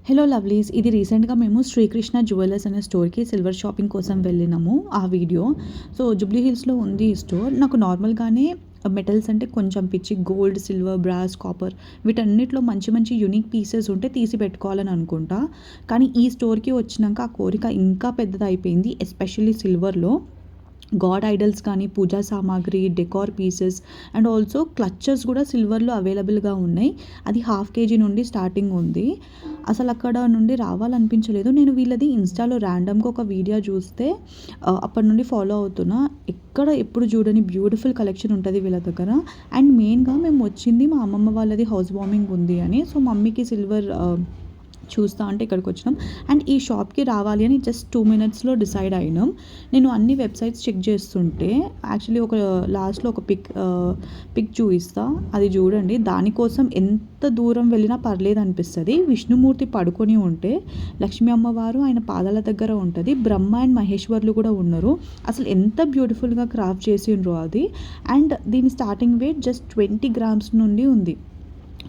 Hello lovelies, ఇది రీసెంట్గా మేము శ్రీకృష్ణ జ్యువెలర్స్ అనే స్టోర్కి సిల్వర్ షాపింగ్ కోసం వెళ్ళినాము. ఆ వీడియో సో జూబ్లీ హిల్స్లో ఉంది ఈ స్టోర్. నాకు నార్మల్గానే మెటల్స్ అంటే కొంచెం పిచ్చి. గోల్డ్, సిల్వర్, బ్రాస్, కాపర్ వీటన్నిటిలో మంచి మంచి యూనిక్ పీసెస్ ఉంటే తీసి పెట్టుకోవాలని అనుకుంటా. కానీ ఈ స్టోర్కి వచ్చినాక ఆ కోరిక ఇంకా పెద్దదైపోయింది. ఎస్పెషల్లీ సిల్వర్లో గాడ్ ఐడల్స్ కానీ, పూజా సామాగ్రి, decor pieces and also clutches కూడా సిల్వర్లో అవైలబుల్గా ఉన్నాయి. అది 1/2 kg నుండి స్టార్టింగ్ ఉంది. అసలు అక్కడ నుండి రావాలనిపించలేదు. నేను వీళ్ళది ఇన్స్టాలో ర్యాండమ్గా ఒక వీడియో చూస్తే అప్పటి నుండి ఫాలో అవుతున్నా. ఎక్కడ ఎప్పుడు చూడని బ్యూటిఫుల్ కలెక్షన్ ఉంటుంది వీళ్ళ దగ్గర. అండ్ మెయిన్గా మేము వచ్చింది మా అమ్మమ్మ వాళ్ళది హౌస్ వార్మింగ్ ఉంది అని. సో మమ్మీకి సిల్వర్ చూస్తా అంటే ఇక్కడికి వచ్చినాం. అండ్ ఈ షాప్కి రావాలి అని జస్ట్ 2 minutesలో డిసైడ్ అయినాం. నేను అన్ని వెబ్సైట్స్ చెక్ చేస్తుంటే యాక్చువల్లీ ఒక లాస్ట్లో ఒక పిక్ చూపిస్తా, అది చూడండి. దానికోసం ఎంత దూరం వెళ్ళినా పర్లేదు అనిపిస్తుంది. విష్ణుమూర్తి పడుకొని ఉంటే లక్ష్మీ అమ్మవారు ఆయన పాదాల దగ్గర ఉంటుంది. బ్రహ్మ అండ్ మహేశ్వర్లు కూడా ఉన్నారు. అసలు ఎంత బ్యూటిఫుల్గా క్రాఫ్ట్ చేసిండ్రో అది. అండ్ దీని స్టార్టింగ్ వెయిట్ జస్ట్ 20 grams నుండి ఉంది.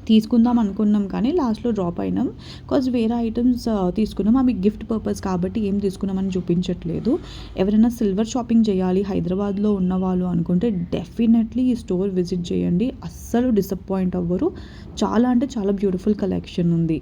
తీసుకుందాం అనుకున్నాం కానీ లాస్ట్లో డ్రాప్ అయినాం. వేరే ఐటమ్స్ తీసుకున్నాం. అవి గిఫ్ట్ పర్పస్ కాబట్టి ఏం తీసుకున్నామని చూపించట్లేదు. ఎవరైనా సిల్వర్ షాపింగ్ చేయాలి హైదరాబాద్లో ఉన్నవాళ్ళు అనుకుంటే డెఫినెట్లీ ఈ స్టోర్ విజిట్ చేయండి. అస్సలు డిసప్పాయింట్ అవ్వరు. చాలా అంటే చాలా బ్యూటిఫుల్ కలెక్షన్ ఉంది.